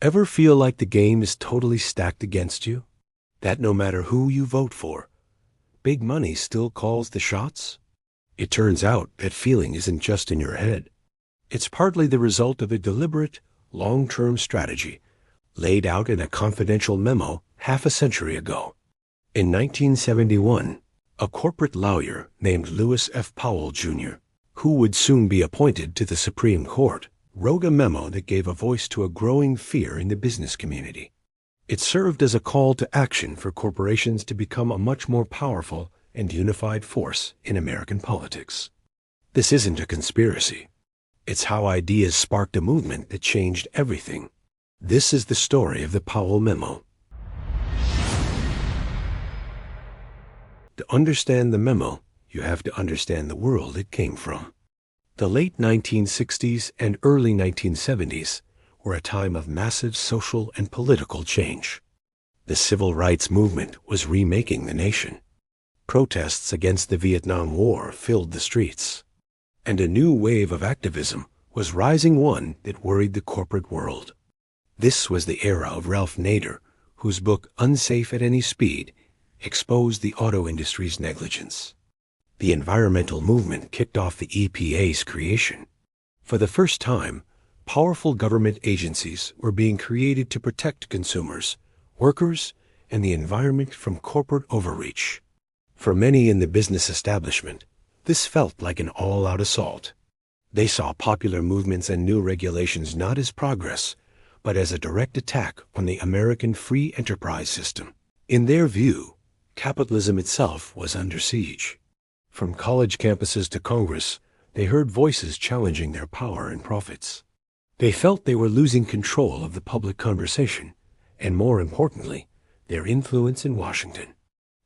Ever feel like the game is totally stacked against you? That no matter who you vote for, big money still calls the shots? It turns out that feeling isn't just in your head. It's partly the result of a deliberate, long-term strategy laid out in a confidential memo half a century ago. In 1971, a corporate lawyer named Lewis F. Powell, Jr., who would soon be appointed to the Supreme Court, wrote a memo that gave a voice to a growing fear in the business community. It served as a call to action for corporations to become a much more powerful and unified force in American politics. This isn't a conspiracy. It's how ideas sparked a movement that changed everything. This is the story of the Powell Memo. To understand the memo, you have to understand the world it came from. The late 1960s and early 1970s were a time of massive social and political change. The civil rights movement was remaking the nation. Protests against the Vietnam War filled the streets. And a new wave of activism was rising, one that worried the corporate world. This was the era of Ralph Nader, whose book Unsafe at Any Speed exposed the auto industry's negligence. The environmental movement kicked off the EPA's creation. For the first time, powerful government agencies were being created to protect consumers, workers, and the environment from corporate overreach. For many in the business establishment, this felt like an all-out assault. They saw popular movements and new regulations not as progress, but as a direct attack on the American free enterprise system. In their view, capitalism itself was under siege. From college campuses to Congress, they heard voices challenging their power and profits. They felt they were losing control of the public conversation, and more importantly, their influence in Washington.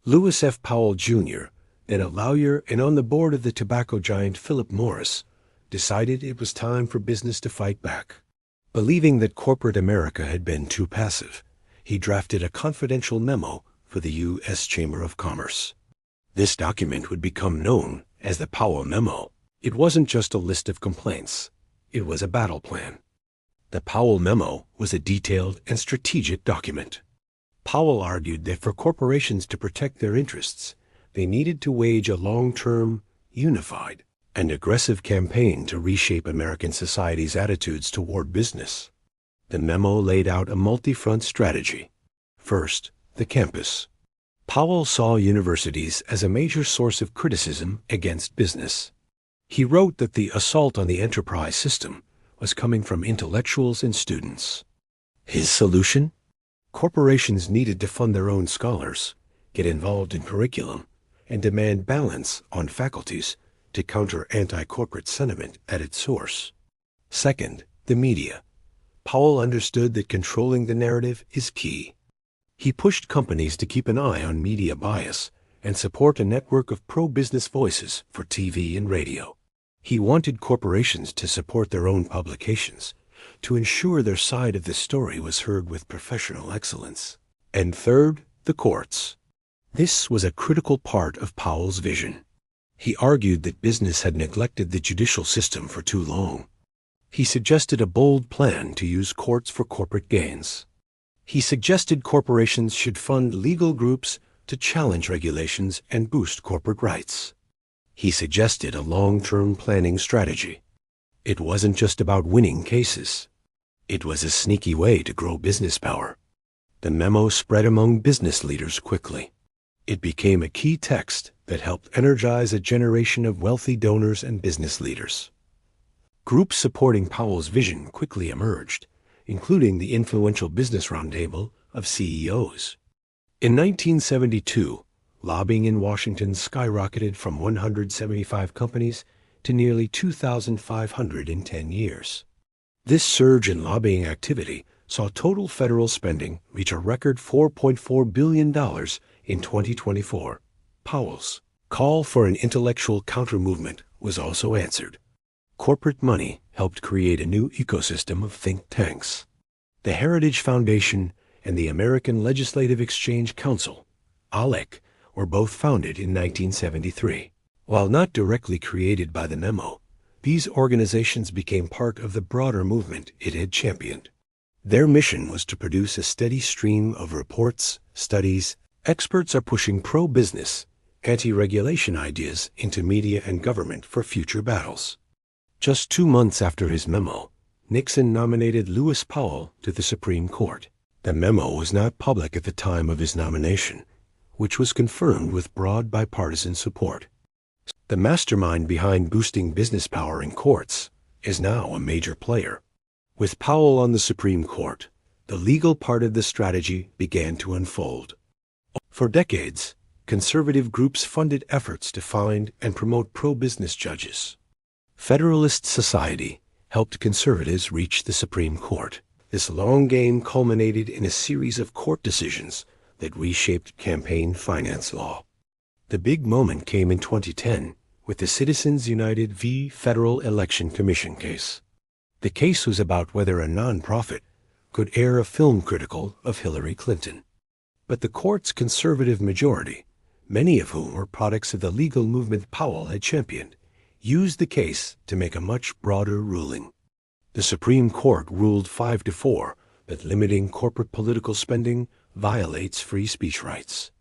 Lewis F. Powell, Jr., then a lawyer and on the board of the tobacco giant Philip Morris, decided it was time for business to fight back. Believing that corporate America had been too passive, he drafted a confidential memo for the U.S. Chamber of Commerce. This document would become known as the Powell Memo. It wasn't just a list of complaints. It was a battle plan. The Powell Memo was a detailed and strategic document. Powell argued that for corporations to protect their interests, they needed to wage a long-term, unified, and aggressive campaign to reshape American society's attitudes toward business. The memo laid out a multi-front strategy. First, the campus. Powell saw universities as a major source of criticism against business. He wrote that the assault on the enterprise system was coming from intellectuals and students. His solution? Corporations needed to fund their own scholars, get involved in curriculum, and demand balance on faculties to counter anti-corporate sentiment at its source. Second, the media. Powell understood that controlling the narrative is key. He pushed companies to keep an eye on media bias and support a network of pro-business voices for TV and radio. He wanted corporations to support their own publications to ensure their side of the story was heard with professional excellence. And third, the courts. This was a critical part of Powell's vision. He argued that business had neglected the judicial system for too long. He suggested a bold plan to use courts for corporate gains. He suggested corporations should fund legal groups to challenge regulations and boost corporate rights. He suggested a long-term planning strategy. It wasn't just about winning cases. It was a sneaky way to grow business power. The memo spread among business leaders quickly. It became a key text that helped energize a generation of wealthy donors and business leaders. Groups supporting Powell's vision quickly emerged, including the influential Business Roundtable of CEOs. In 1972, lobbying in Washington skyrocketed from 175 companies to nearly 2,500 in 10 years. This surge in lobbying activity saw total federal spending reach a record $4.4 billion in 2024. Powell's call for an intellectual counter-movement was also answered. Corporate money helped create a new ecosystem of think tanks. The Heritage Foundation and the American Legislative Exchange Council, ALEC, were both founded in 1973. While not directly created by the memo, these organizations became part of the broader movement it had championed. Their mission was to produce a steady stream of reports, studies. Experts are pushing pro-business, anti-regulation ideas into media and government for future battles. Just 2 months after his memo, Nixon nominated Lewis Powell to the Supreme Court. The memo was not public at the time of his nomination, which was confirmed with broad bipartisan support. The mastermind behind boosting business power in courts is now a major player. With Powell on the Supreme Court, the legal part of the strategy began to unfold. For decades, conservative groups funded efforts to find and promote pro-business judges. Federalist Society helped conservatives reach the Supreme Court. This long game culminated in a series of court decisions that reshaped campaign finance law. The big moment came in 2010 with the Citizens United v. Federal Election Commission case. The case was about whether a nonprofit could air a film critical of Hillary Clinton. But the court's conservative majority, many of whom were products of the legal movement Powell had championed, used the case to make a much broader ruling. The Supreme Court ruled 5-4 that limiting corporate political spending violates free speech rights.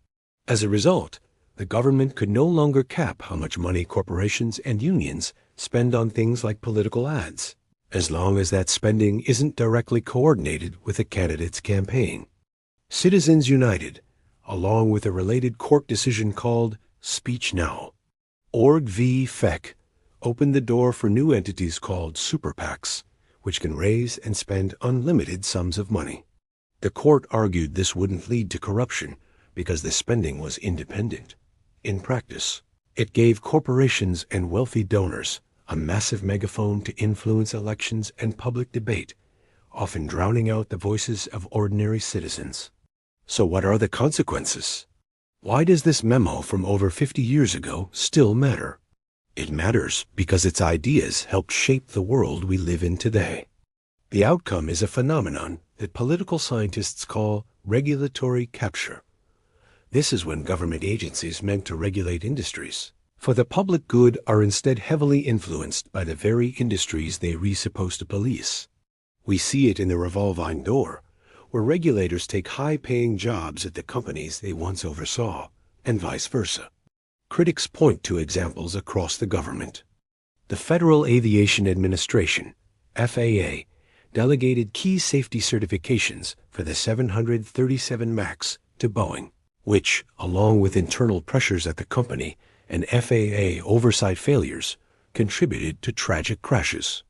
As a result, the government could no longer cap how much money corporations and unions spend on things like political ads, as long as that spending isn't directly coordinated with a candidate's campaign. Citizens United, along with a related court decision called Speech Now, Org v. FEC, opened the door for new entities called super PACs, which can raise and spend unlimited sums of money. The court argued this wouldn't lead to corruption because the spending was independent. In practice, it gave corporations and wealthy donors a massive megaphone to influence elections and public debate, often drowning out the voices of ordinary citizens. So what are the consequences? Why does this memo from over 50 years ago still matter? It matters because its ideas helped shape the world we live in today. The outcome is a phenomenon that political scientists call regulatory capture. This is when government agencies meant to regulate industries for the public good are instead heavily influenced by the very industries they were supposed to police. We see it in the revolving door, where regulators take high-paying jobs at the companies they once oversaw, and vice versa. Critics point to examples across the government. The Federal Aviation Administration, FAA, delegated key safety certifications for the 737 MAX to Boeing, which, along with internal pressures at the company and FAA oversight failures, contributed to tragic crashes.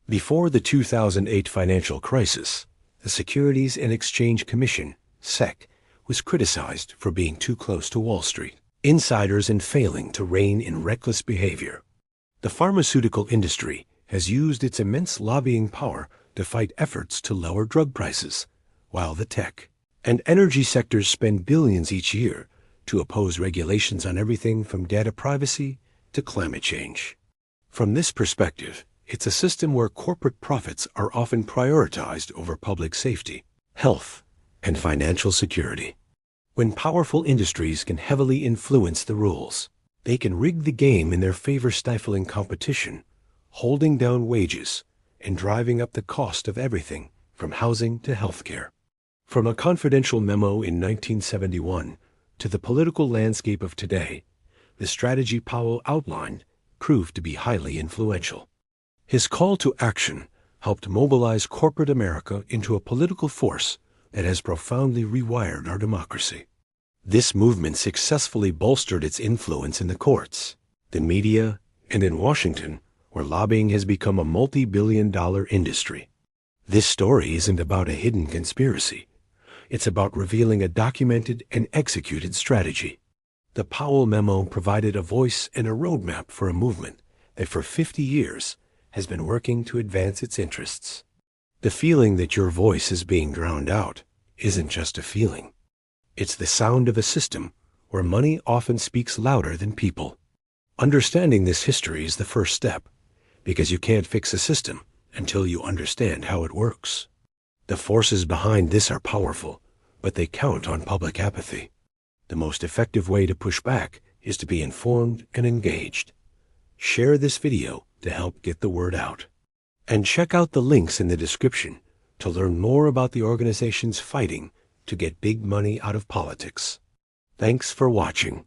Before the 2008 financial crisis, the Securities and Exchange Commission, SEC, was criticized for being too close to Wall Street, insiders and failing to rein in reckless behavior. The pharmaceutical industry has used its immense lobbying power to fight efforts to lower drug prices, while the tech and energy sectors spend billions each year to oppose regulations on everything from data privacy to climate change. From this perspective, it's a system where corporate profits are often prioritized over public safety, health, and financial security. When powerful industries can heavily influence the rules, they can rig the game in their favor, stifling competition, holding down wages, and driving up the cost of everything from housing to healthcare. From a confidential memo in 1971 to the political landscape of today, the strategy Powell outlined proved to be highly influential. His call to action helped mobilize corporate America into a political force that has profoundly rewired our democracy. This movement successfully bolstered its influence in the courts, the media, and in Washington, where lobbying has become a multi-billion-dollar industry. This story isn't about a hidden conspiracy. It's about revealing a documented and executed strategy. The Powell memo provided a voice and a roadmap for a movement that for 50 years has been working to advance its interests. The feeling that your voice is being drowned out isn't just a feeling. It's the sound of a system where money often speaks louder than people. Understanding this history is the first step, because you can't fix a system until you understand how it works. The forces behind this are powerful, but they count on public apathy. The most effective way to push back is to be informed and engaged. Share this video to help get the word out. And check out the links in the description to learn more about the organizations fighting to get big money out of politics. Thanks for watching.